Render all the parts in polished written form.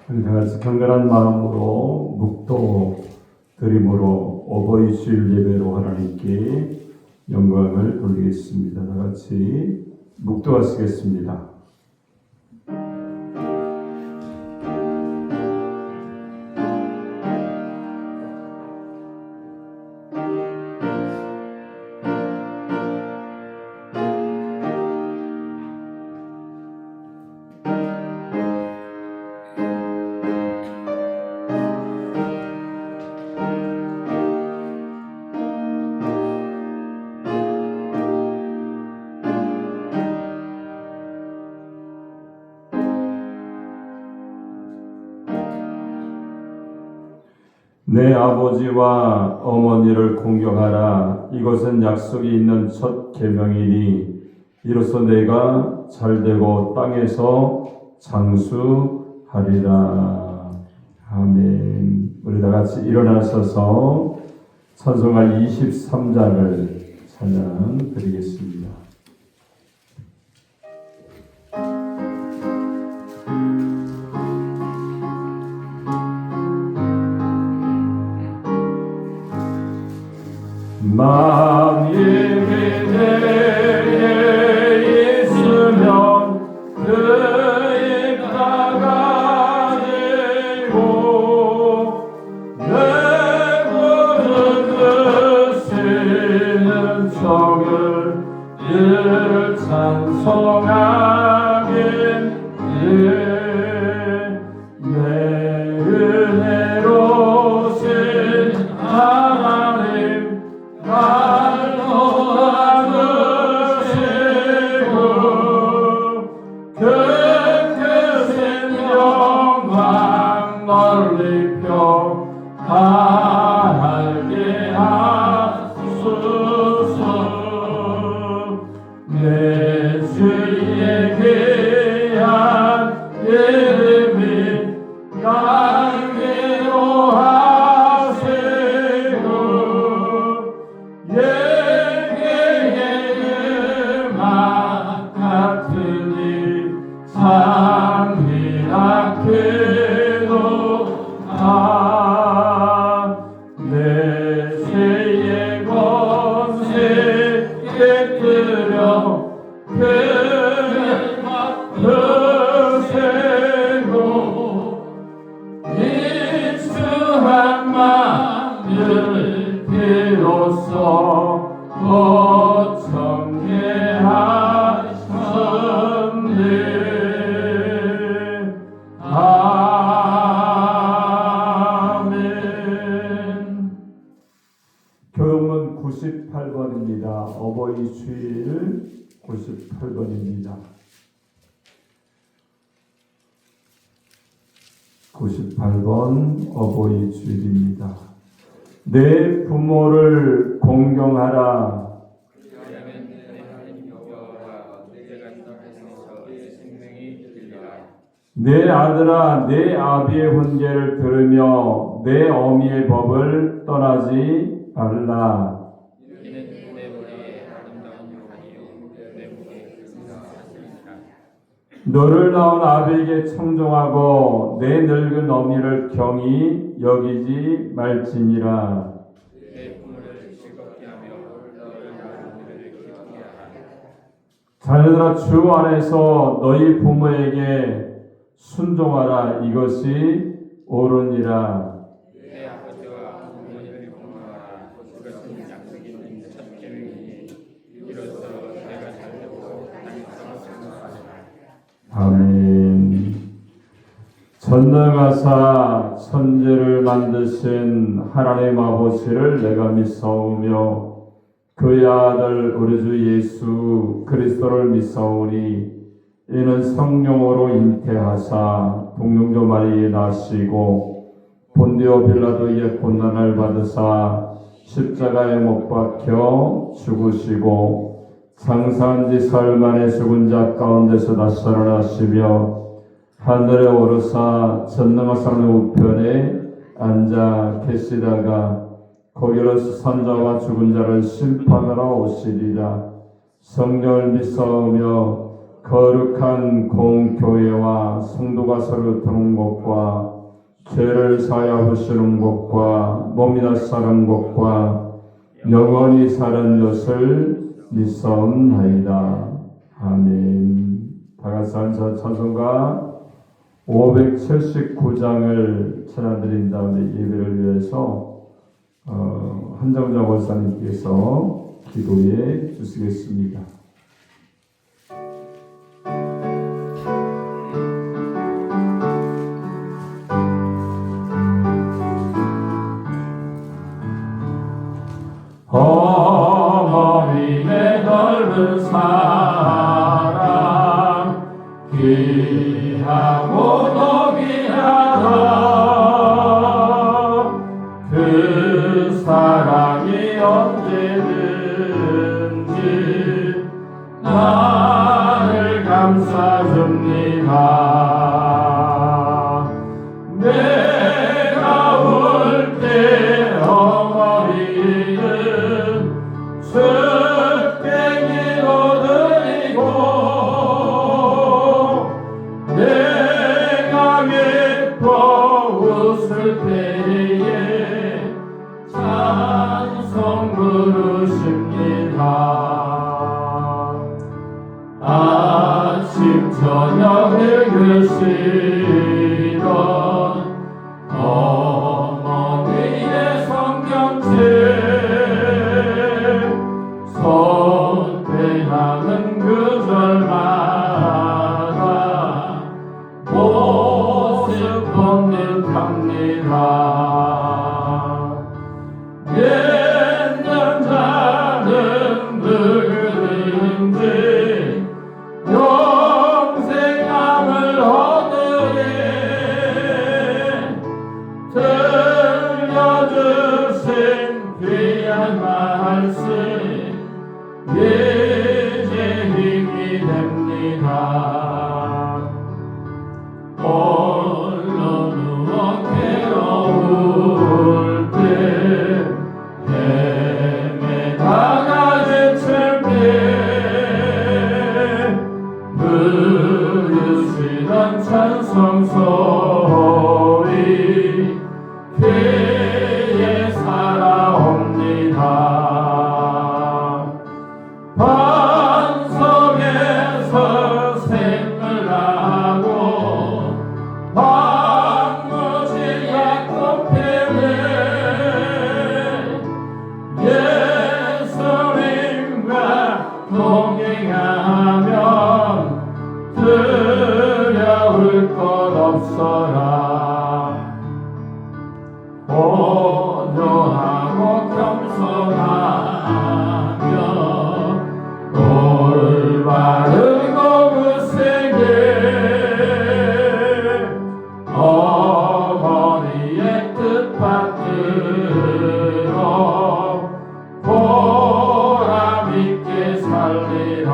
우리 다 같이 경건한 마음으로 묵도 드림으로 어버이 주일 예배로 하나님께 영광을 돌리겠습니다. 다 같이 묵도하시겠습니다. 내 아버지와 어머니를 공경하라. 이것은 약속이 있는 첫 계명이니 이로써 내가 잘되고 땅에서 장수하리라. 아멘. 우리 다 같이 일어나셔서 찬송할 23장을 찬양 드리겠습니다. 만일 그대에 있으면 그 입 닫아지고 내 구름 드시는 성을 늘 찬송하겠네. 내 은혜로신 하나님 날 도와주시고 그 크신 영광 널리 펴알게 하소서. 내 주의 귀한 이름이 강기로 하시고 예배의 음악 같으니 찬미하기도다. 내 죄의 권세 깨뜨려 드세고 익숙한 마음을 비로소 거창게 하셨네. 아멘. 교문 98번입니다. 어버이 주일 98번입니다. 98번 어버이 주일입니다. 내 부모를 공경하라. 내 아들아 내 아비의 훈계를 들으며 내 어미의 법을 떠나지 말라. 너를 낳은 아비에게 청종하고 내 늙은 어미를 경히 여기지 말지니라. 자녀들아 주 안에서 너희 부모에게 순종하라. 이것이 옳으니라. 아멘. 전능하사 천지를 만드신 하나님 아버지를 내가 믿사오며 그의 아들 우리 주 예수 그리스도를 믿사오니 이는 성령으로 잉태하사 동정녀 마리아에 나시고 본디오 빌라도의 고난을 받으사 십자가에 못 박혀 죽으시고 장사한 지 사흘 만에 죽은 자 가운데서 다시 살아나시며 하늘에 오르사 전능하신 우편에 앉아 계시다가 거기로서 산자와 죽은 자를 심판하러 오시리라. 성령을 믿사오며 거룩한 공교회와 성도가 서로 드는 것과 죄를 사하여 주시는 것과 몸이 다 사는 것과 영원히 사는 것을 믿사옵나이다. 아멘. 다같이 앉아 찬송가 579장을 찬양드린 다음에 예배를 위해서 한정자 원사님께서 기도해 주시겠습니다. 어머니의 넓은 사랑 귀하고도 귀하다. 그 사랑이 언제든지 나를 감싸줍니다. 내가 울 때 어머니는 숫갱이로 드리고 내가 기뻐 웃을 때에 찬송 부르십니다. 아침 저녁을 주시던 어머니의 성경책 손대하는 구절마다 모습 없는 답니다. 믿는 자는 누구든지 영생함을 얻으리. 들려주신 귀한 말씀 이제 힘이 됩니다. 홀로 누워 괴로울 때 헤매다가 지칠 때 부르시던 찬송 소리 귀에 살아옵니다. 반석에서 샘을 나고 황무지가 꽃피네. 예수님과 동행하면 두려울 것 없어라. 온유하고 겸손하며 올바르고 무색에 어머니의 뜻 받들어 보람 있게 살리라.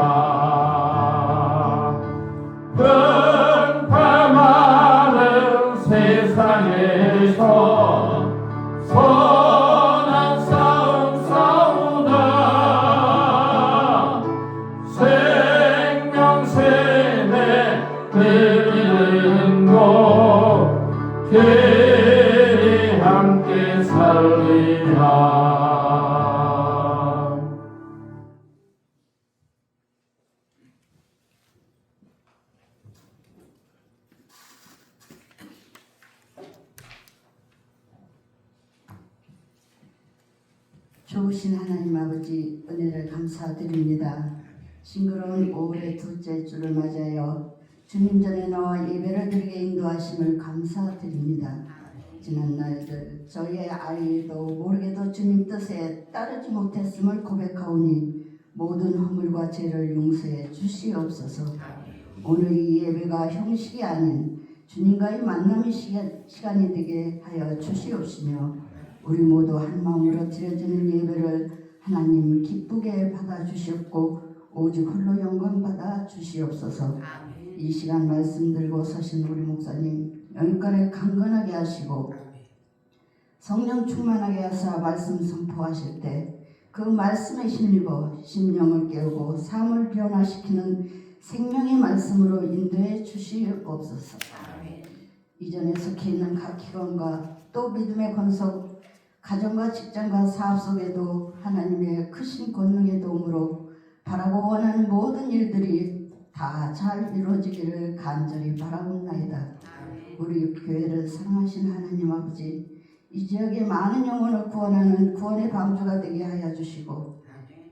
분파많은 세상에서 선한 싸움 싸우다 생명샘에 드리는 것 길이 함께 살리라. 좋으신 하나님 아버지 은혜를 감사드립니다. 싱그러운 5월의 둘째 주를 맞이하여 주님 전에 나와 예배를 드리게 인도하심을 감사드립니다. 지난 날들 저희의 아이도 모르게도 주님 뜻에 따르지 못했음을 고백하오니 모든 허물과 죄를 용서해 주시옵소서. 오늘 이 예배가 형식이 아닌 주님과의 만남의 시간이 되게 하여 주시옵시며 우리 모두 한 마음으로 드려지는 예배를 하나님 기쁘게 받아주시옵고 오직 홀로 영광 받아 주시옵소서. 이 시간 말씀 들고 서신 우리 목사님 영육간에 강건하게 하시고 성령 충만하게 하사 말씀 선포하실 때 그 말씀에 힘입어 심령을 깨우고 삶을 변화시키는 생명의 말씀으로 인도해 주시옵소서. 이전에 속해 있는 각 기관과 또 믿음의 권속, 가정과 직장과 사업 속에도 하나님의 크신 권능의 도움으로 바라고 원하는 모든 일들이 다 잘 이루어지기를 간절히 바라옵나이다. 우리 교회를 사랑하신 하나님 아버지, 이 지역의 많은 영혼을 구원하는 구원의 방주가 되게 하여 주시고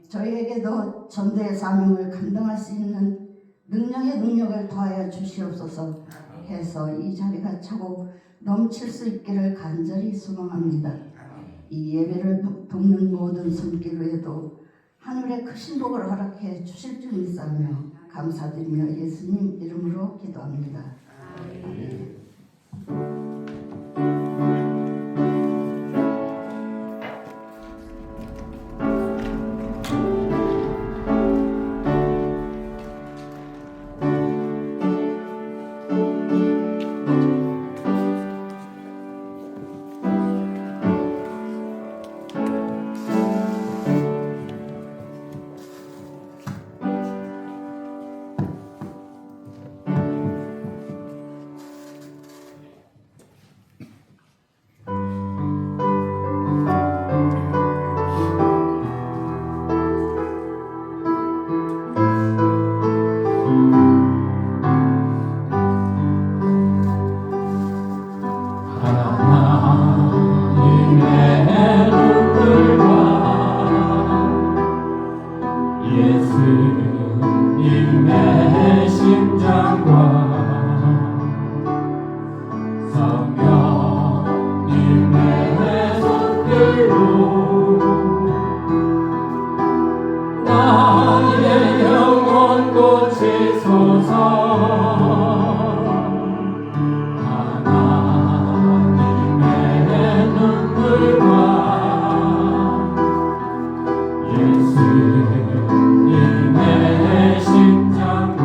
저희에게도 전도의 사명을 감당할 수 있는 능력의 능력을 더하여 주시옵소서 해서 이 자리가 차고 넘칠 수 있기를 간절히 소망합니다. 이 예배를 돕는 모든 손길에도 하늘의 크신 복을 허락해 주실 줄 믿사며 감사드리며 예수님 이름으로 기도합니다. 아멘. 하나님의 눈물과 예수님의 심장과 성령님의 손길로 나의 영혼 고치소서. 하나님의 눈물과 예수님의 심장과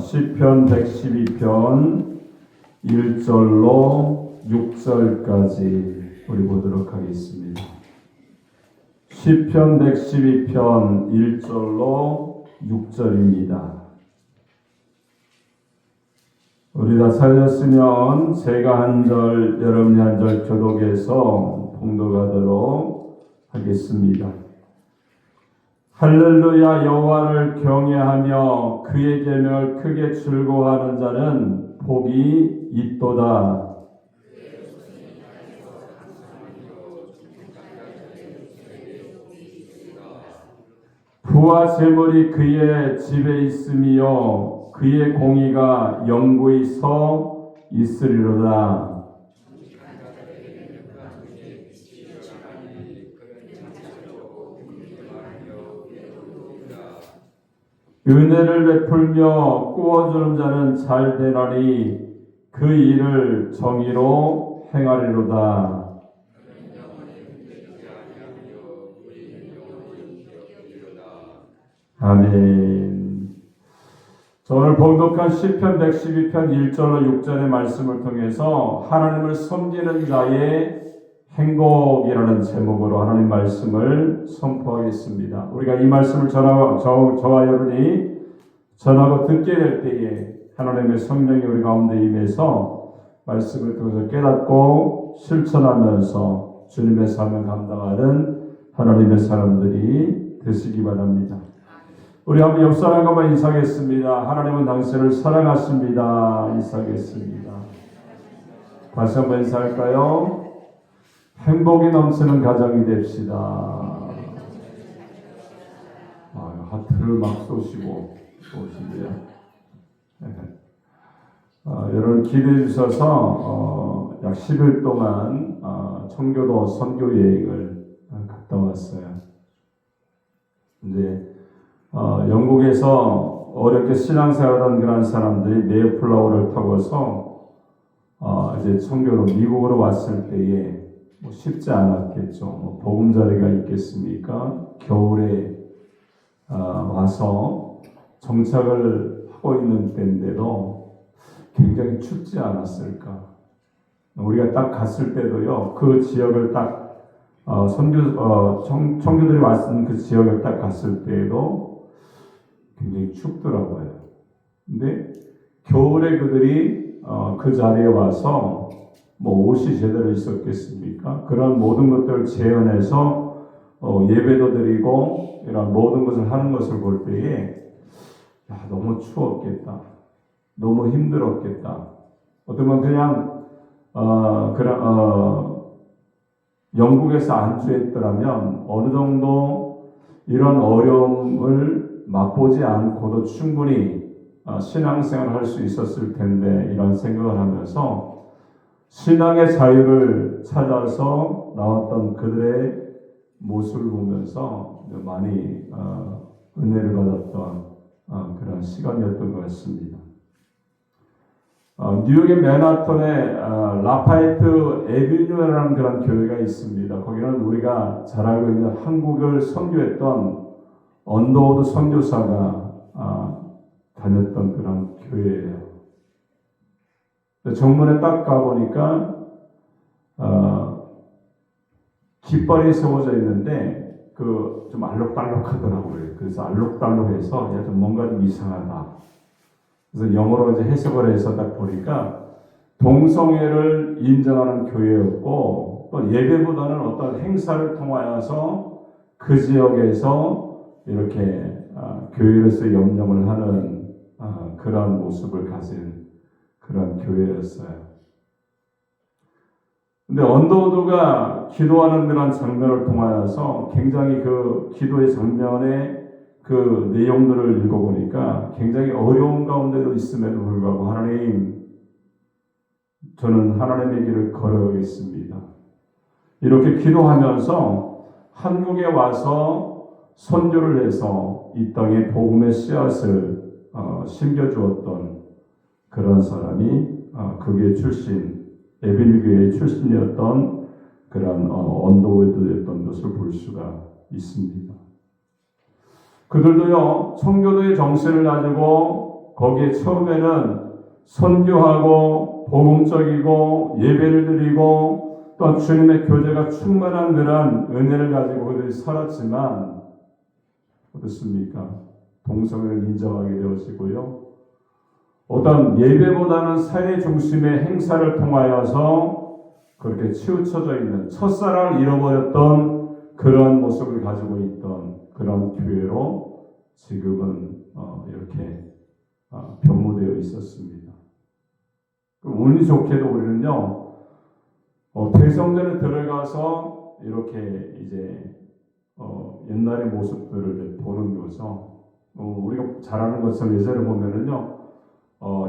시편 112편 1절로 6절까지 우리 보도록 하겠습니다. 시편 112편 1절로 6절입니다. 우리 다 찾았으면 제가 한 절, 여러분이 한 절 교독해서 봉독하도록 하겠습니다. 할렐루야. 여호와를 경외하며 그의 계명을 크게 즐거워하는 자는 복이 있도다. 부와 재물이 그의 집에 있으며 그의 공의가 영구히 서 있으리로다. 은혜를 베풀며 꾸어주는 자는 잘 되나니 그 일을 정의로 행하리로다. 아멘. 오늘 봉독한 시편 112편 1절로 6절의 말씀을 통해서 하나님을 섬기는 자의 행복이라는 제목으로 하나님 말씀을 선포하겠습니다. 우리가 이 말씀을 저와 여러분이 전하고 듣게 될 때에 하나님의 성령이 우리 가운데 임해서 말씀을 통해서 깨닫고 실천하면서 주님의 사명 감당하는 하나님의 사람들이 되시기 바랍니다. 우리 한번 옆 사람과 인사하겠습니다. 하나님은 당신을 사랑하십니다. 인사하겠습니다. 다시 한번 인사할까요? 행복이 넘치는 가정이 됩시다. 하트를 막 쏘시고 오시고요. 여러분 기도해 주셔서 약 10일 동안 청교도 선교 여행을 갔다 왔어요. 근데 영국에서 어렵게 신앙생활하는 그런 사람들이 메이플라워를 타고서 이제 청교도 미국으로 왔을 때에 쉽지 않았겠죠. 보금자리가 있겠습니까? 겨울에 와서 정착을 하고 있는 때인데도 굉장히 춥지 않았을까? 우리가 딱 갔을 때도요, 그 지역을 딱 청교들이 왔은 그 지역을 딱 갔을 때에도 굉장히 춥더라고요. 근데 겨울에 그들이 그 자리에 와서 옷이 제대로 있었겠습니까? 그런 모든 것들을 재현해서 예배도 드리고 이런 모든 것을 하는 것을 볼 때에 너무 추웠겠다. 너무 힘들었겠다. 어쩌면 그냥 영국에서 안주했더라면 어느 정도 이런 어려움을 맛보지 않고도 충분히 신앙생활을 할 수 있었을 텐데 이런 생각을 하면서 신앙의 자유를 찾아서 나왔던 그들의 모습을 보면서 많이 은혜를 받았던 그런 시간이었던 것 같습니다. 뉴욕의 맨하탄에 라파에트 에비뉴라는 그런 교회가 있습니다. 거기는 우리가 잘 알고 있는 한국을 선교했던 언더우드 선교사가 다녔던 그런 교회예요. 정문에 딱 가보니까 깃발이 세워져 있는데 좀 알록달록하더라고요. 그래서 알록달록해서 좀 뭔가 좀 이상하다. 그래서 영어로 이제 해석을 해서 딱 보니까 동성애를 인정하는 교회였고 또 예배보다는 어떤 행사를 통하여서 그 지역에서 이렇게 교회로서 염려를 하는 그런 모습을 가진 그런 교회였어요. 근데 언더우드가 기도하는 그런 장면을 통하여서 굉장히 그 기도의 장면의 그 내용들을 읽어보니까 굉장히 어려운 가운데도 있음에도 불구하고 하나님, 저는 하나님의 길을 걸어가겠습니다. 이렇게 기도하면서 한국에 와서 선교를 해서 이 땅에 복음의 씨앗을 심겨주었던 그런 사람이 그 교회 출신, 에비뉴 교회 출신이었던 그런 언더우드였던 것을 볼 수가 있습니다. 그들도요, 청교도의 정신을 가지고 거기에 처음에는 선교하고 복음적이고 예배를 드리고 또 주님의 교제가 충만한 그런 은혜를 가지고 그들이 살았지만 어떻습니까? 동성애를 인정하게 되어지고요. 어떤 예배보다는 사회 중심의 행사를 통하여서 그렇게 치우쳐져 있는 첫사랑을 잃어버렸던 그런 모습을 가지고 있던 그런 교회로 지금은 이렇게 변모되어 있었습니다. 운이 좋게도 우리는요, 대성전에 들어가서 이렇게 이제 옛날의 모습들을 보는 거죠. 우리가 잘 아는 것처럼 예전에 보면은요,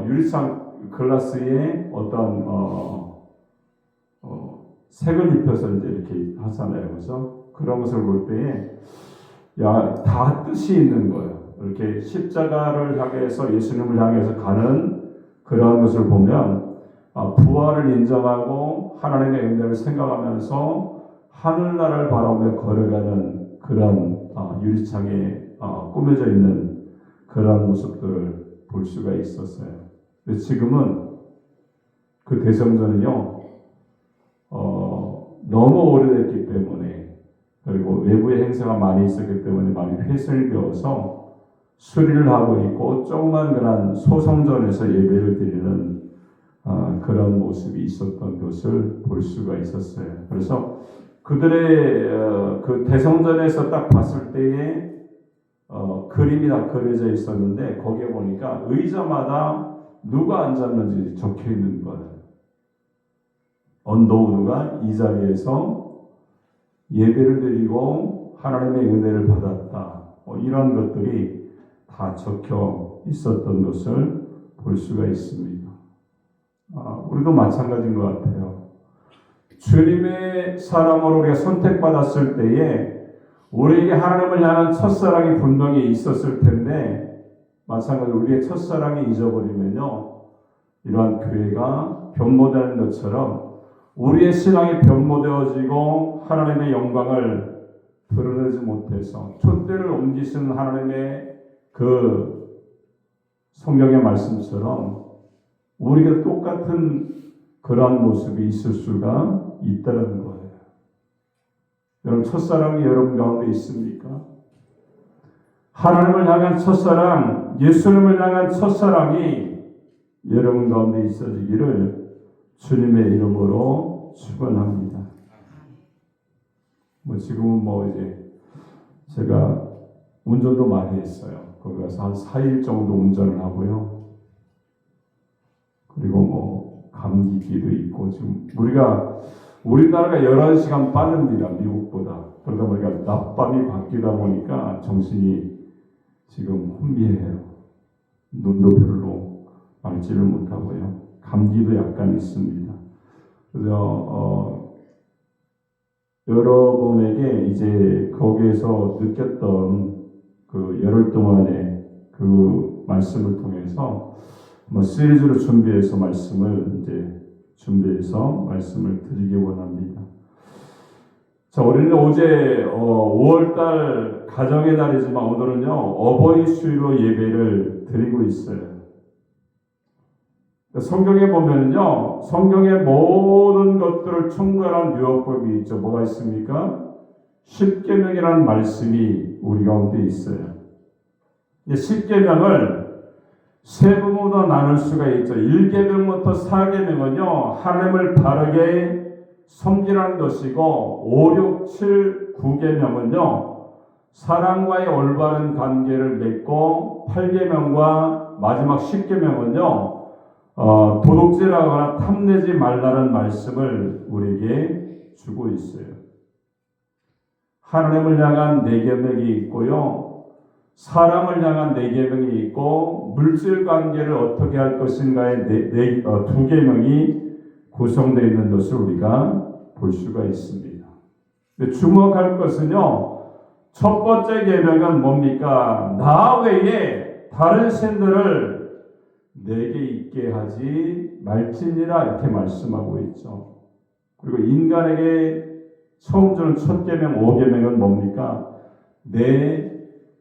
유리창 글라스에 어떤 색을 입혀서 이제 이렇게 하잖아요, 그죠? 그런 것을 볼 때에 다 뜻이 있는 거예요. 이렇게 십자가를 향해서 예수님을 향해서 가는 그러한 것을 보면 부활을 인정하고 하나님의 은혜를 생각하면서 하늘나라를 바라보며 걸어가는 그런 유리창에 꾸며져 있는 그런 모습들을 볼 수가 있었어요. 근데 지금은 그 대성전은요, 너무 오래됐기 때문에 그리고 외부의 행사가 많이 있었기 때문에 많이 훼손이 되어서 수리를 하고 있고 조그만 그런 소성전에서 예배를 드리는 그런 모습이 있었던 것을 볼 수가 있었어요. 그래서 그들의 그 대성전에서 딱 봤을 때에 그림이 다 그려져 있었는데 거기에 보니까 의자마다 누가 앉았는지 적혀 있는 거예요. 언더우드가 이 자리에서 예배를 드리고 하나님의 은혜를 받았다. 이런 것들이 다 적혀 있었던 것을 볼 수가 있습니다. 우리도 마찬가지인 것 같아요. 주님의 사람으로 우리가 선택받았을 때에 우리에게 하나님을 향한 첫사랑이 분명히 있었을 텐데 마찬가지로 우리의 첫사랑이 잊어버리면요, 이러한 교회가 변모되는 것처럼 우리의 신앙이 변모되어지고 하나님의 영광을 드러내지 못해서 촛대를 옮기시는 하나님의 그 성경의 말씀처럼 우리가 똑같은 그러한 모습이 있을 수가 있다는 거예요. 여러분, 첫사랑이 여러분 가운데 있습니까? 하나님을 향한 첫사랑, 예수님을 향한 첫사랑이 여러분 가운데 있어지기를 주님의 이름으로 축원합니다. 지금은 이제 제가 운전도 많이 했어요. 거기 가서 한 4일 정도 운전을 하고요. 그리고 감기기도 있고 지금 우리나라가 11시간 빠릅니다. 미국보다. 그러다 보니까 낮밤이 바뀌다 보니까 정신이 지금 혼미해요. 눈도 별로 알지를 못하고요. 감기도 약간 있습니다. 그래서 여러분에게 이제 거기에서 느꼈던 그 열흘 동안의 그 말씀을 통해서 시리즈로 준비해서 말씀을 드리기 원합니다. 자, 우리는 어제 5월달 가정의 달이지만 오늘은요, 어버이 수요일로 예배를 드리고 있어요. 성경에 보면은요, 성경의 모든 것들을 총괄한 율법이 있죠. 뭐가 있습니까? 십계명이라는 말씀이 우리 가운데 있어요. 십계명을 세 부분으로 나눌 수가 있죠. 1계명부터 4계명은요, 하나님을 바르게 섬기라는 것이고, 5, 6, 7, 9계명은요, 사랑과의 올바른 관계를 맺고, 8계명과 마지막 10계명은요, 도둑질하거나 탐내지 말라는 말씀을 우리에게 주고 있어요. 하나님을 향한 4계명이 있고요, 사람을 향한 4계명이 있고, 물질 관계를 어떻게 할 것인가의 2계명이 구성되어 있는 것을 우리가 볼 수가 있습니다. 근데 주목할 것은요, 첫 번째 계명은 뭡니까? 나 외에 다른 신들을 내게 있게 하지 말지니라, 이렇게 말씀하고 있죠. 그리고 인간에게 처음 주는 첫 계명 5계명은 뭡니까? 내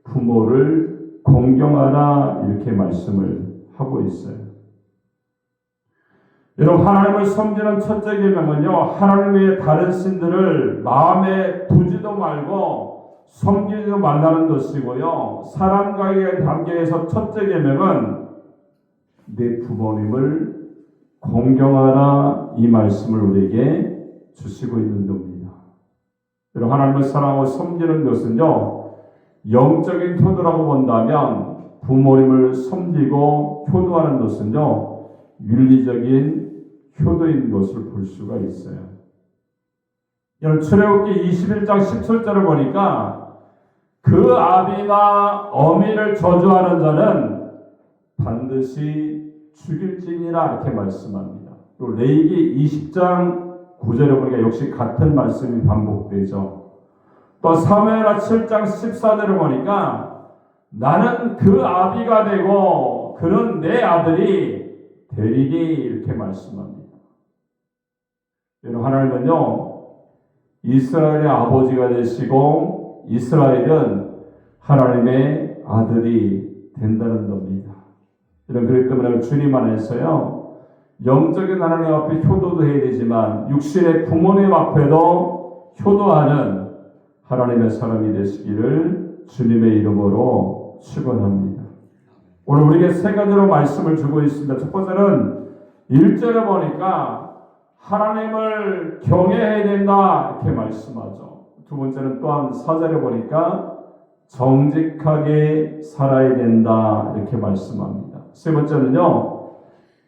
부모를 공경하라, 이렇게 말씀을 하고 있어요. 여러분, 하나님을 섬기는 첫째 계명은요, 하나님 외에 다른 신들을 마음에 두지도 말고 섬기지도 말라는 것이고요. 사람과의 관계에서 첫째 계명은 내 부모님을 공경하라, 이 말씀을 우리에게 주시고 있는 겁니다. 여러분, 하나님을 사랑하고 섬기는 것은요, 영적인 효도라고 본다면 부모님을 섬기고 효도하는 것은요, 윤리적인 효도인 것을 볼 수가 있어요. 여러분, 출애굽기 21장 17절을 보니까 그 아비나 어미를 저주하는 자는 반드시 죽일지니라, 이렇게 말씀합니다. 또 레위기 20장 9절에 보니까 역시 같은 말씀이 반복되죠. 또 사무엘하 7장 14절을 보니까 나는 그 아비가 되고 그는 내 아들이 되리니, 이렇게 말씀합니다. 여러분, 하나님은요, 이스라엘의 아버지가 되시고 이스라엘은 하나님의 아들이 된다는 겁니다. 그렇기 때문에 주님 안에서요, 영적인 하나님 앞에 효도도 해야 되지만 육신의 부모님 앞에도 효도하는 하나님의 사람이 되시기를 주님의 이름으로 축원합니다. 오늘 우리에게 세 가지로 말씀을 주고 있습니다. 첫 번째는 1절에 보니까 하나님을 경외해야 된다, 이렇게 말씀하죠. 두 번째는 또한 4절에 보니까 정직하게 살아야 된다, 이렇게 말씀합니다. 세 번째는요,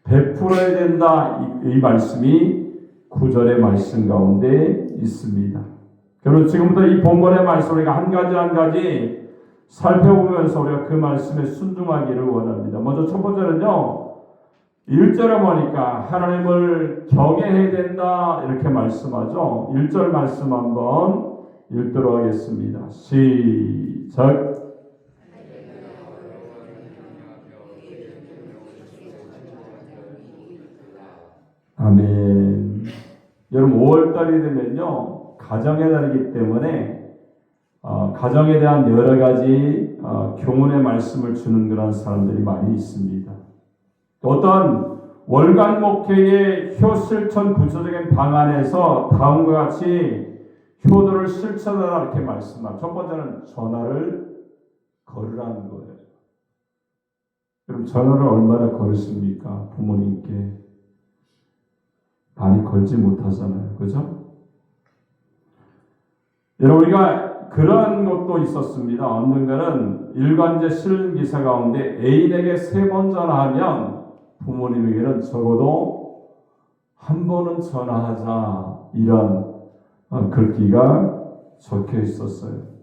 베풀어야 된다, 이 말씀이 9절의 말씀 가운데 있습니다. 그리고 지금부터 이 본문의 말씀 우리가 한 가지 한 가지 살펴보면서 우리가 그 말씀에 순종하기를 원합니다. 먼저 첫 번째는요, 1절에 보니까 하나님을 경외해야 된다, 이렇게 말씀하죠. 1절 말씀 한번 읽도록 하겠습니다. 시작. 아멘. 여러분, 5월달이 되면요, 가정의 달이기 때문에 가정에 대한 여러 가지 교훈의 말씀을 주는 그런 사람들이 많이 있습니다. 또 어떤 월간 목회의 효실천 구체적인 방안에서 다음과 같이 효도를 실천하라, 이렇게 말씀합니다. 첫 번째는 전화를 걸으라는 거예요. 그럼 전화를 얼마나 걸으십니까? 부모님께 많이 걸지 못하잖아요. 그죠? 여러분, 우리가 그런 것도 있었습니다. 언젠가는 일간지 실는 기사 가운데 애인에게 3번 전화하면 부모님에게는 적어도 한 번은 전화하자, 이런 글귀가 적혀 있었어요.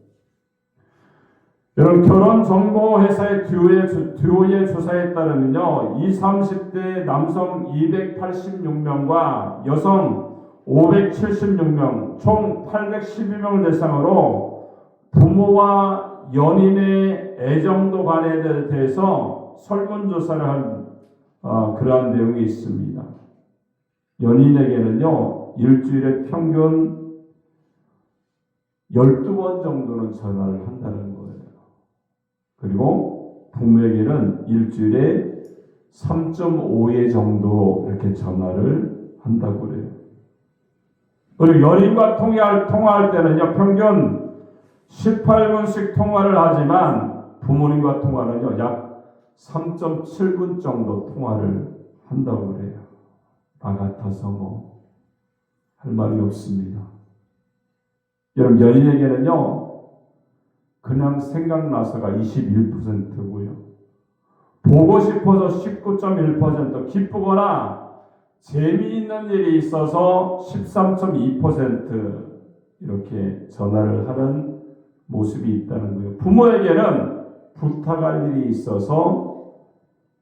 여러분, 결혼정보회사의 듀오의 조사에 따르면요, 20, 30대 남성 286명과 여성 576명, 총 812명을 대상으로 부모와 연인의 애정도 관계에 대해서 설문조사를 한 그러한 내용이 있습니다. 연인에게는요, 일주일에 평균 12번 정도는 전화를 한다는 거예요. 그리고 부모에게는 일주일에 3.5회 정도 이렇게 전화를 한다고 그래요. 그리고 연인과 통화할 때는요, 평균 18분씩 통화를 하지만 부모님과 통화는요, 약 3.7분 정도 통화를 한다고 그래요. 나 같아서 할 말이 없습니다. 여러분, 연인에게는요, 그냥 생각나서가 21%고요. 보고 싶어서 19.1%, 기쁘거나 재미있는 일이 있어서 13.2% 이렇게 전화를 하는 모습이 있다는 거예요. 부모에게는 부탁할 일이 있어서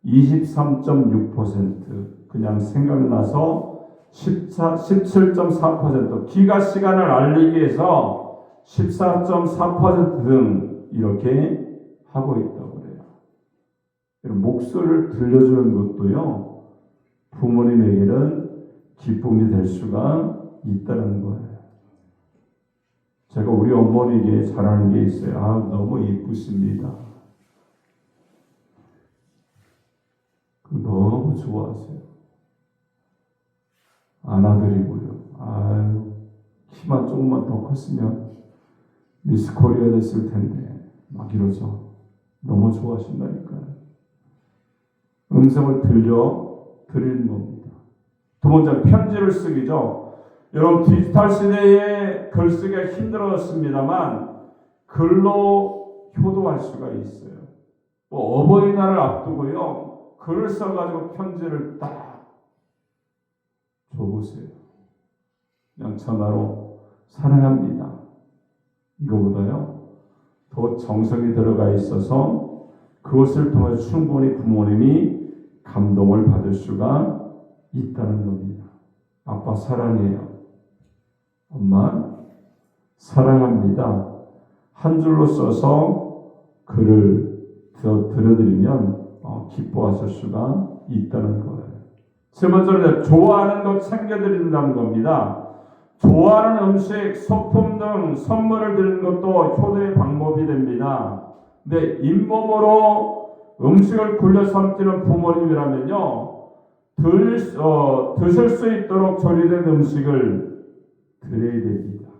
23.6%, 그냥 생각나서 17.4%, 귀가 시간을 알리기 위해서 14.4% 등 이렇게 하고 있다고 그래요. 목소리를 들려주는 것도요, 부모님에게는 기쁨이 될 수가 있다는 거예요. 제가 우리 어머니에게 잘하는 게 있어요. 너무 이쁘십니다. 너무 좋아하세요. 안아드리고요. 아유, 키만 조금만 더 컸으면 미스 코리아 됐을 텐데 막 이러죠. 너무 좋아하신다니까요. 음성을 드리는 겁니다. 두 번째는 편지를 쓰기죠. 여러분 디지털 시대에 글쓰기가 힘들었습니다만 글로 효도할 수가 있어요. 뭐 어버이날을 앞두고요. 글을 써가지고 편지를 딱 줘보세요. 그냥 전화로 사랑합니다. 이거보다요. 더 정성이 들어가 있어서 그것을 통해 충분히 부모님이 감동을 받을 수가 있다는 겁니다. 아빠 사랑해요. 엄마 사랑합니다. 한 줄로 써서 글을 들어드리면 기뻐하실 수가 있다는 거예요. 세 번째로 좋아하는 것 챙겨드린다는 겁니다. 좋아하는 음식, 소품 등 선물을 드리는 것도 효도의 방법이 됩니다. 근데 잇몸으로 음식을 굴려 삼키는 부모님이라면요, 드실 수 있도록 조리된 음식을 드려야 됩니다.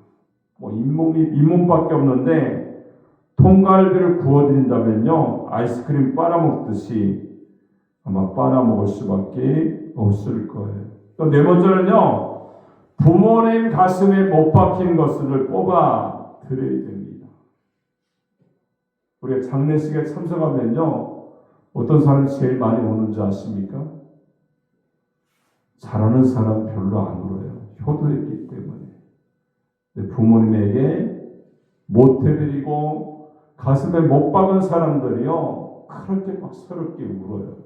뭐 잇몸밖에 없는데 통갈비를 구워드린다면요, 아이스크림 빨아먹듯이 아마 빨아먹을 수밖에 없을 거예요. 또 네 번째는요, 부모님 가슴에 못 박힌 것을 뽑아 드려야 됩니다. 우리가 장례식에 참석하면요, 어떤 사람이 제일 많이 오는 줄 아십니까? 잘하는 사람 별로 안 울어요. 효도했기 때문에. 근데 부모님에게 못 해드리고 가슴에 못 박은 사람들이요, 그렇게 막 서럽게 울어요.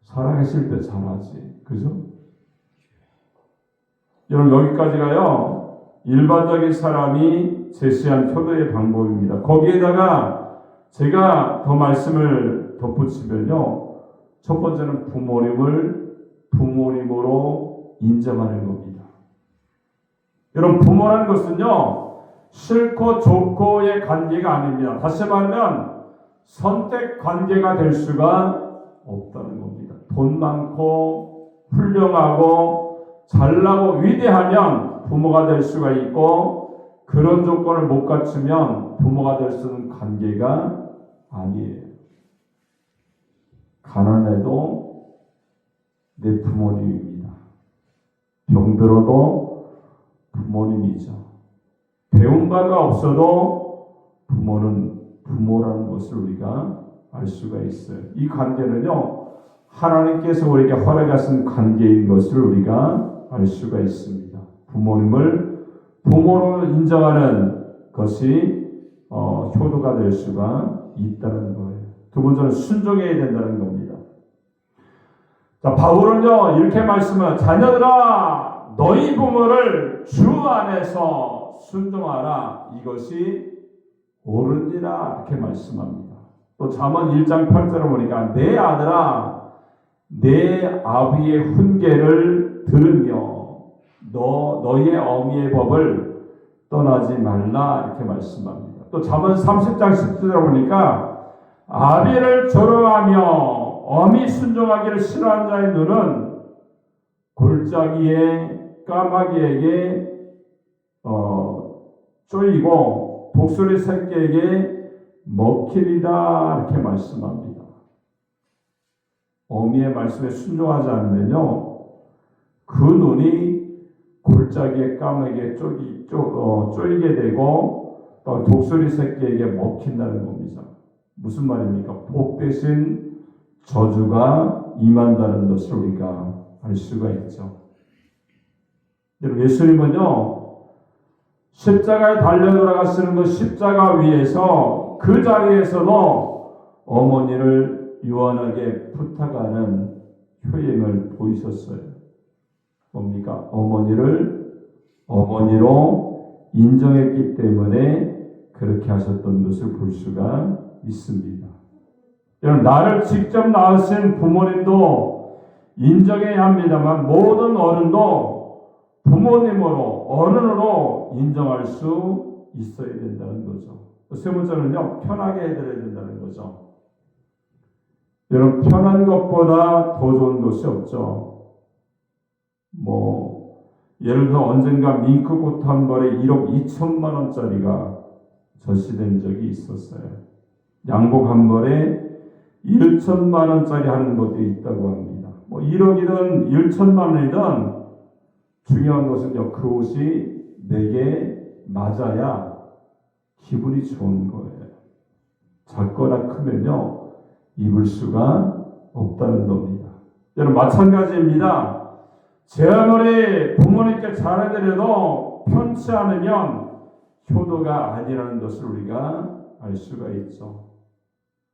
살아계실 때 잘하지. 그죠? 여러분, 여기까지가요, 일반적인 사람이 제시한 효도의 방법입니다. 거기에다가 제가 더 말씀을 덧붙이면요, 첫 번째는 부모님을 부모님으로 인정하는 겁니다. 여러분, 부모라는 것은요, 싫고 좋고의 관계가 아닙니다. 다시 말하면 선택 관계가 될 수가 없다는 겁니다. 돈 많고 훌륭하고 잘나고 위대하면 부모가 될 수가 있고, 그런 조건을 못 갖추면 부모가 될 수 있는 관계가 아니에요. 가난해도 내 부모님입니다. 병들어도 부모님이죠. 배운 바가 없어도 부모는 부모라는 것을 우리가 알 수가 있어요. 이 관계는요, 하나님께서 우리에게 허락하신 관계인 것을 우리가 알 수가 있습니다. 부모님을 부모로 인정하는 것이 효도가 될 수가 있다는 거예요. 두 번째는 순종해야 된다는 겁니다. 자, 바울은요, 이렇게 말씀을, 자녀들아 너희 부모를 주 안에서 순종하라, 이것이 옳으니라, 이렇게 말씀합니다. 또 잠언 1장 8절을 보니까 내 아들아 내 아비의 훈계를 들으며 너희의 어미의 법을 떠나지 말라, 이렇게 말씀합니다. 또 잠언 30장 10절을 보니까 아비를 조롱하며 어미 순종하기를 싫어하는 자의 눈은 골짜기에 까마귀에게 쪼이고 독수리 새끼에게 먹히리라, 이렇게 말씀합니다. 어미의 말씀에 순종하지 않으면요, 그 눈이 골짜기에 까마귀에 쪼이게 되고 또 독수리 새끼에게 먹힌다는 겁니다. 무슨 말입니까? 복 대신 저주가 임한다는 것을 우리가 알 수가 있죠. 여러분, 예수님은요, 십자가에 달려 돌아가시는 그 십자가 위에서 그 자리에서도 어머니를 유한하게 부탁하는 효행을 보이셨어요. 뭡니까? 어머니를 어머니로 인정했기 때문에 그렇게 하셨던 것을 볼 수가 있습니다. 여러분, 나를 직접 낳으신 부모님도 인정해야 합니다만 모든 어른도 부모님으로, 어른으로 인정할 수 있어야 된다는 거죠. 세 번째는요, 편하게 해드려야 된다는 거죠. 여러분, 편한 것보다 더 좋은 것이 없죠. 예를 들어 언젠가 밍크코트 한 벌에 1억 2천만 원짜리가 전시된 적이 있었어요. 양복 한 벌에 1천만 원짜리 하는 것도 있다고 합니다. 1억이든 1천만 원이든 중요한 것은요, 그 옷이 내게 맞아야 기분이 좋은 거예요. 작거나 크면요, 입을 수가 없다는 겁니다. 여러분, 마찬가지입니다. 제 아무리 부모님께 잘해드려도 편치 않으면 효도가 아니라는 것을 우리가 알 수가 있죠.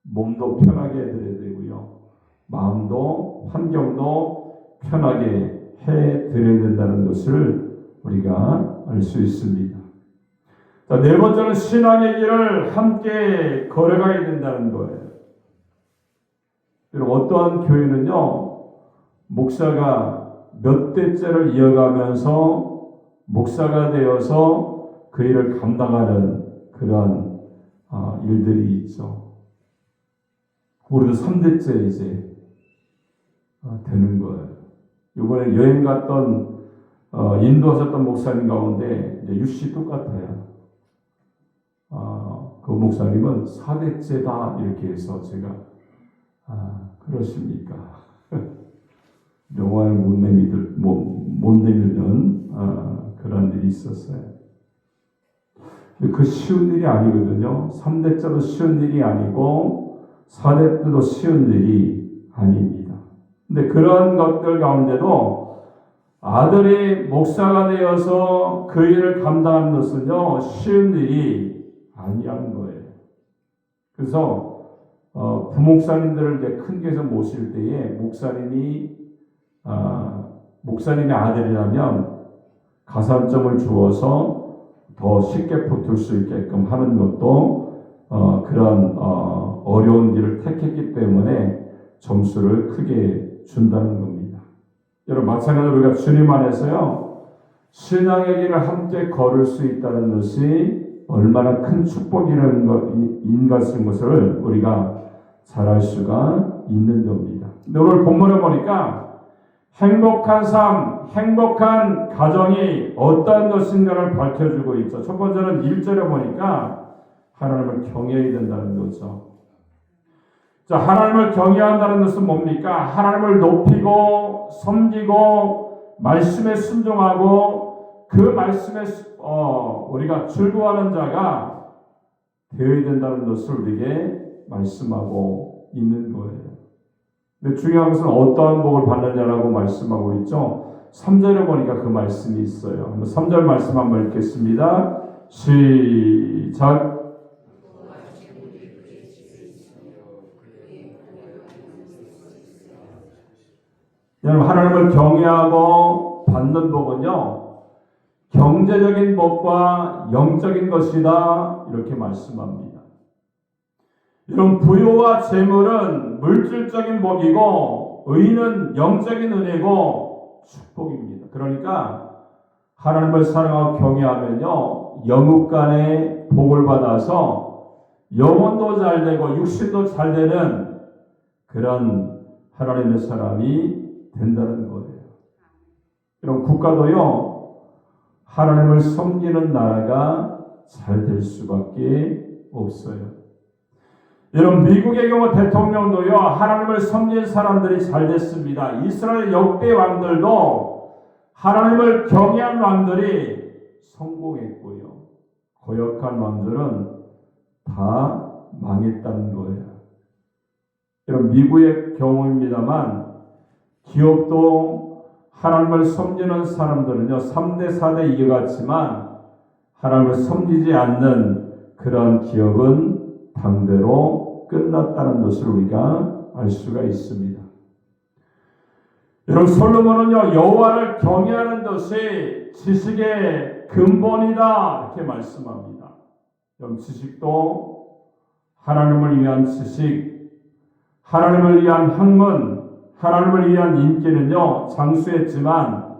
몸도 편하게 해드려야 되고요, 마음도 환경도 편하게 해드려야 된다는 것을 우리가 알 수 있습니다. 자, 네 번째는 신앙의 길을 함께 걸어가야 된다는 거예요. 여러분, 어떠한 교회는요, 목사가 몇 대째를 이어가면서 목사가 되어서 그 일을 감당하는 그런 일들이 있죠. 우리도 3대째 이제 되는 거예요. 이번에 여행 갔던 인도하셨던 목사님 가운데 이제 유씨 똑같아요. 그 목사님은 4대째다 이렇게 해서 제가 그러십니까? 영화를 못 내밀는 그런 일이 있었어요. 그 쉬운 일이 아니거든요. 3대째도 쉬운 일이 아니고 4대 때도 쉬운 일이 아닙니다. 근데 그런 것들 가운데도 아들이 목사가 되어서 그 일을 감당하는 것은요, 쉬운 일이 아니라는 거예요. 그래서 부목사님들을 이제 큰 교회에서 모실 때에 목사님의 아들이라면 가산점을 주어서 더 쉽게 붙을 수 있게끔 하는 것도 그런 어려운 길을 택했기 때문에 점수를 크게 준다는 겁니다. 여러분, 마찬가지로 우리가 주님 안에서요, 신앙의 길을 함께 걸을 수 있다는 것이 얼마나 큰 축복인 것을 우리가 잘 알 수가 있는 겁니다. 근데 오늘 본문에 보니까 행복한 삶, 행복한 가정이 어떠한 것인가를 밝혀주고 있죠. 첫 번째는 1절에 보니까 하나님을 경외해야 된다는 거죠. 자, 하나님을 경외한다는 것은 뭡니까? 하나님을 높이고 섬기고 말씀에 순종하고 그 말씀에 우리가 즐거워하는 자가 되어야 된다는 것을 우리에게 말씀하고 있는 거예요. 근데 중요한 것은 어떠한 복을 받느냐라고 말씀하고 있죠. 3절에 보니까 그 말씀이 있어요. 한번 3절 말씀 한번 읽겠습니다. 시작. 여러분, 하나님을 경외하고 받는 복은요, 경제적인 복과 영적인 것이다 이렇게 말씀합니다. 이런 부요와 재물은 물질적인 복이고 의는 영적인 은혜고 축복입니다. 그러니까 하나님을 사랑하고 경외하면요, 영육간의 복을 받아서 영혼도 잘 되고 육신도 잘 되는 그런 하나님의 사람이 된다는 거예요. 이런 국가도요, 하나님을 섬기는 나라가 잘 될 수밖에 없어요. 여러분, 미국의 경우 대통령도요, 하나님을 섬긴 사람들이 잘 됐습니다. 이스라엘 역대 왕들도 하나님을 경외한 왕들이 성공했고요, 고역한 왕들은 다 망했다는 거예요. 여러분, 미국의 경우입니다만 기업도 하나님을 섬기는 사람들은요, 3대, 4대 이겨갔지만 하나님을 섬기지 않는 그런 기업은 당대로 끝났다는 것을 우리가 알 수가 있습니다. 여러분, 솔로몬은요, 여호와를 경외하는 것이 지식의 근본이다 이렇게 말씀합니다. 여러분, 지식도 하나님을 위한 지식, 하나님을 위한 학문, 하나님을 위한 인기는요, 장수했지만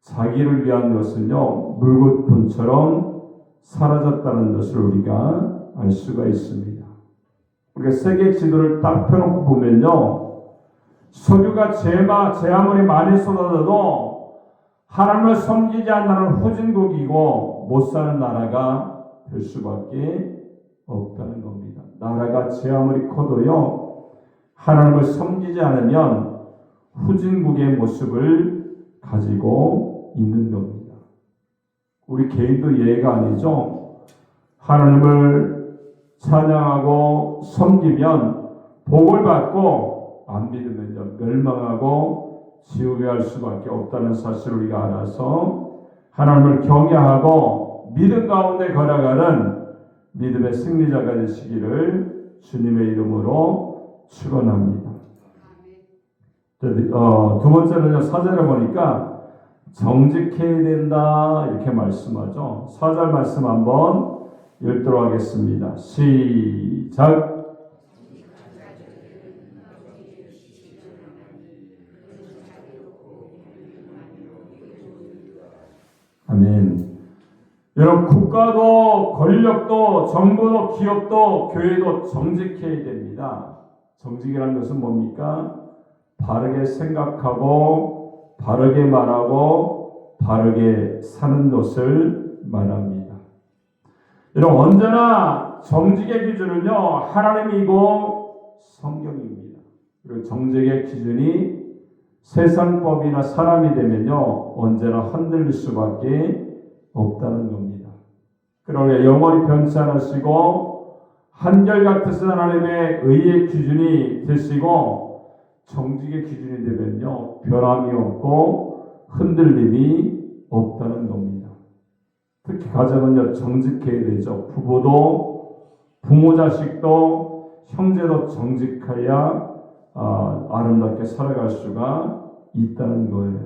자기를 위한 것은요, 물거품처럼 사라졌다는 것을 우리가 알 수가 있습니다. 우리가 세계 지도를 딱 펴놓고 보면요, 석유가 제 아무리 많이 쏟아져도 하나님을 섬기지 않는 후진국이고 못 사는 나라가 될 수밖에 없다는 겁니다. 나라가 제 아무리 커도요, 하나님을 섬기지 않으면 후진국의 모습을 가지고 있는 겁니다. 우리 개인도 예외가 아니죠. 하나님을 찬양하고 섬기면 복을 받고 안 믿으면 멸망하고 지옥에 갈 수밖에 없다는 사실을 우리가 알아서 하나님을 경외하고 믿음 가운데 걸어가는 믿음의 승리자가 되시기를 주님의 이름으로 축원합니다. 두 번째는요, 사절에 보니까 정직해야 된다 이렇게 말씀하죠. 4절 말씀 한번 읽도록 하겠습니다. 시작. 아멘. 여러분, 국가도 권력도 정부도 기업도 교회도 정직해야 됩니다. 정직이라는 것은 뭡니까? 바르게 생각하고 바르게 말하고 바르게 사는 것을 말합니다. 여러분, 언제나 정직의 기준은요, 하나님이고 성경입니다. 그리고 정직의 기준이 세상법이나 사람이 되면요, 언제나 흔들릴 수밖에 없다는 겁니다. 그러나 영원히 변치 않으시고 한결같으신 하나님의 의의 기준이 되시고 정직의 기준이 되면요, 변함이 없고 흔들림이 없다는 겁니다. 특히 가정은요, 정직해야 되죠. 부부도 부모 자식도 형제도 정직해야 아름답게 살아갈 수가 있다는 거예요.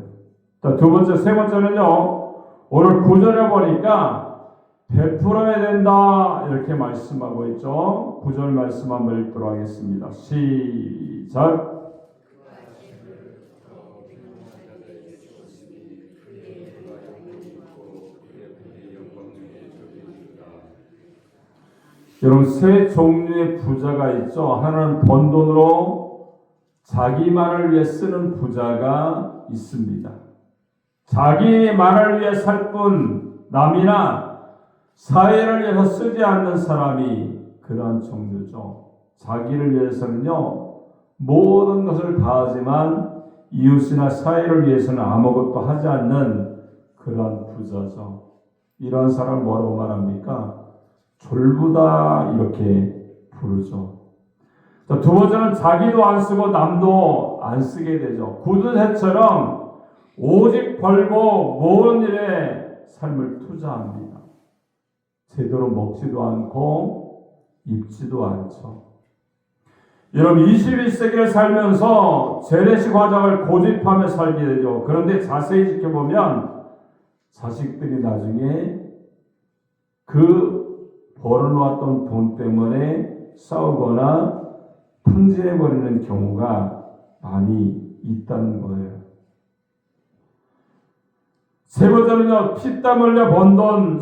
자, 두 번째, 세 번째는요, 오늘 9절에 보니까 베풀어야 된다 이렇게 말씀하고 있죠. 9절 말씀 한번 읽도록 하겠습니다. 시작. 여러분, 세 종류의 부자가 있죠. 하나는 번 돈으로 자기만을 위해 쓰는 부자가 있습니다. 자기만을 위해 살 뿐 남이나 사회를 위해서 쓰지 않는 사람이 그러한 종류죠. 자기를 위해서는요, 모든 것을 다 하지만 이웃이나 사회를 위해서는 아무것도 하지 않는 그러한 부자죠. 이런 사람을 뭐라고 말합니까? 졸부다 이렇게 부르죠. 자, 두 번째는 자기도 안 쓰고 남도 안 쓰게 되죠. 굳은 새처럼 오직 벌고 모은 일에 삶을 투자합니다. 제대로 먹지도 않고 입지도 않죠. 여러분, 21세기를 살면서 재래식 화장을 고집하며 살게 되죠. 그런데 자세히 지켜보면 자식들이 나중에 그 벌어놓았던 돈 때문에 싸우거나 탕진해버리는 경우가 많이 있다는 거예요. 세 번째는요, 피땀 흘려 번 돈,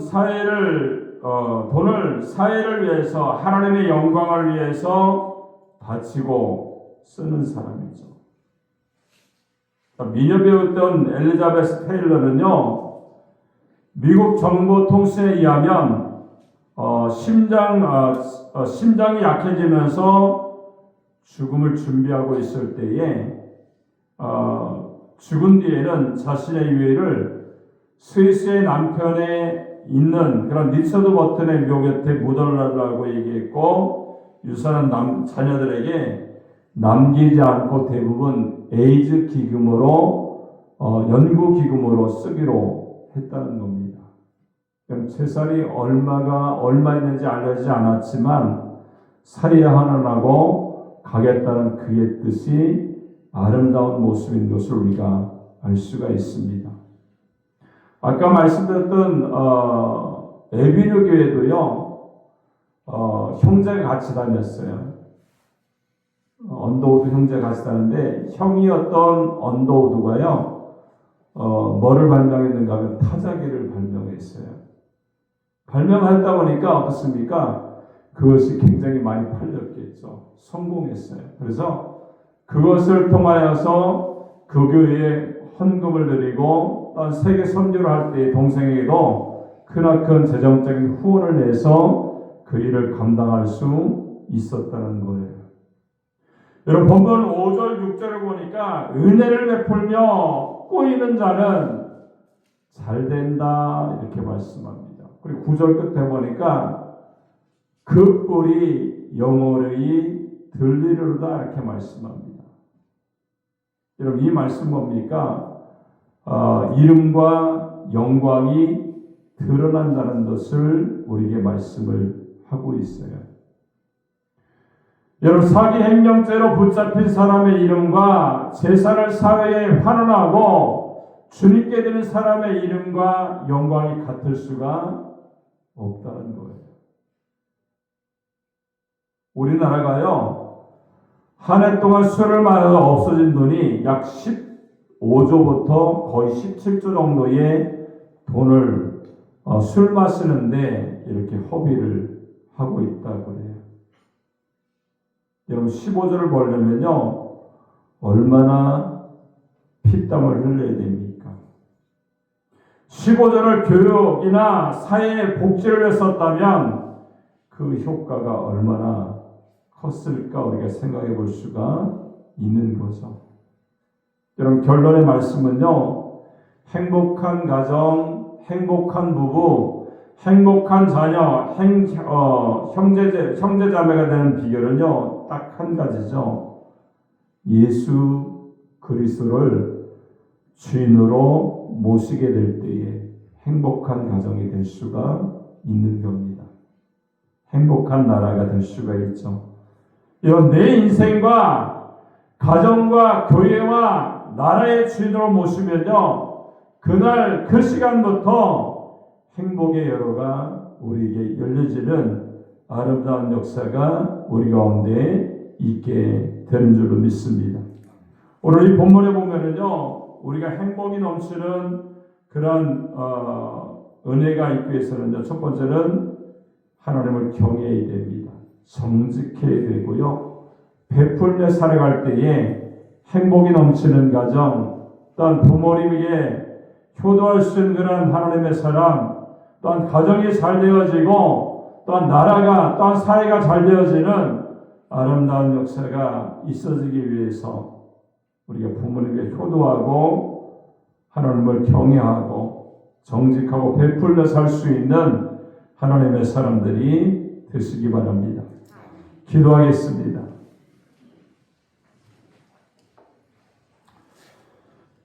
돈을 사회를 위해서, 하나님의 영광을 위해서 바치고 쓰는 사람이죠. 미녀 배웠던 엘리자베스 테일러는요, 미국 정보 통신에 의하면 심장이 약해지면서 죽음을 준비하고 있을 때에 죽은 뒤에는 자신의 유해를 스위스의 남편에 있는 그런 리처드 버튼의 묘 곁에 묻어달라고 얘기했고, 유산은 자녀들에게 남기지 않고 대부분 에이즈 기금으로 연구 기금으로 쓰기로 했다는 겁니다. 재산이 얼마 있는지 알려지지 않았지만 살해야 하느라고 가겠다는 그의 뜻이 아름다운 모습인 것을 우리가 알 수가 있습니다. 아까 말씀드렸던 에비뉴 교회도요, 형제가 같이 다녔어요. 언더우드 형제가 같이 다녔는데, 형이었던 언더우드가요, 뭐를 발명했는가 하면 타자기를 발명했어요. 발명하다 보니까 어떻습니까? 그것이 굉장히 많이 팔렸겠죠. 성공했어요. 그래서 그것을 통하여서 그 교회에 헌금을 드리고 또한 세계 선교를 할 때 동생에게도 크나큰 재정적인 후원을 내서 그 일을 감당할 수 있었다는 거예요. 여러분 본문 5절 6절을 보니까 은혜를 베풀며 꼬이는 자는 잘 된다 이렇게 말씀합니다. 그리고 9절 끝에 보니까 그 꼴이 영원히 들리리로다 이렇게 말씀합니다. 여러분 이 말씀 뭡니까? 이름과 영광이 드러난다는 것을 우리에게 말씀을 하고 있어요. 여러분 사기 횡령죄로 붙잡힌 사람의 이름과 재산을 사회에 환원하고 주님께 드린 사람의 이름과 영광이 같을 수가 없다는 거예요. 우리나라가요 한 해 동안 술을 마셔서 없어진 돈이 약 15조부터 거의 17조 정도의 돈을 술 마시는데 이렇게 허비를 하고 있다고 그래요. 여러분 15조를 벌려면요 얼마나 피땀을 흘려야 됩니까? 15조를 교육이나 사회에 복지를 했었다면 그 효과가 얼마나 컸을까 우리가 생각해 볼 수가 있는 거죠. 여러분 결론의 말씀은요 행복한 가정, 행복한 부부, 행복한 자녀, 형제자매가 되는 비결은요 딱 한 가지죠. 예수 그리스도를 주인으로 모시게 될 때에 행복한 가정이 될 수가 있는 겁니다. 행복한 나라가 될 수가 있죠. 이런 내 인생과 가정과 교회와 나라의 주인으로 모시면요 그날 그 시간부터 행복의 여로가 우리에게 열려지는 아름다운 역사가 우리 가운데 있게 되는 줄로 믿습니다. 오늘 이 본문에 보면은요 우리가 행복이 넘치는 그런 은혜가 있기 위해서는요 첫 번째는 하나님을 경외해야 됩니다. 정직해야 되고요. 베풀며 살아갈 때에 행복이 넘치는 가정, 또한 부모님에게 효도할 수 있는 그런 하나님의 사람, 또한 가정이 잘 되어지고 또한 나라가 또한 사회가 잘 되어지는 아름다운 역사가 있어지기 위해서 우리가 부모님에게 효도하고 하나님을 경외하고 정직하고 베풀며 살 수 있는 하나님의 사람들이 되시기 바랍니다. 기도하겠습니다.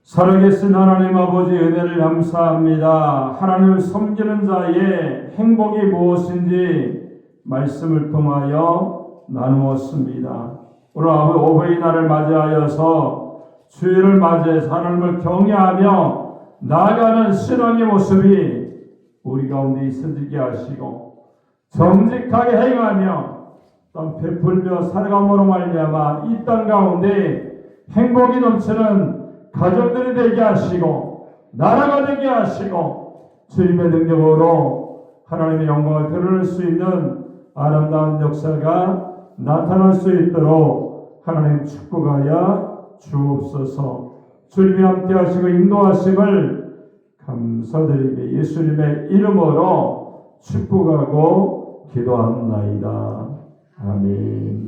살아계신 하나님 아버지 은혜를 감사합니다. 하나님을 섬기는 자의 행복이 무엇인지 말씀을 통하여 나누었습니다. 오늘 어버이날을 맞이하여서 주일을 맞이해서 하나님을 경외하며 나아가는 신앙의 모습이 우리 가운데 있어지게 하시고 정직하게 행하며 또 베풀며 살아감으로 말미암아 이 땅 가운데 행복이 넘치는 가정들이 되게 하시고 나라가 되게 하시고 주님의 능력으로 하나님의 영광을 드러낼 수 있는 아름다운 역사가 나타날 수 있도록 하나님 축복하여 주옵소서. 주님이 함께 하시고 인도하심을 감사드리며 예수님의 이름으로 축복하고 기도합니다. 아멘.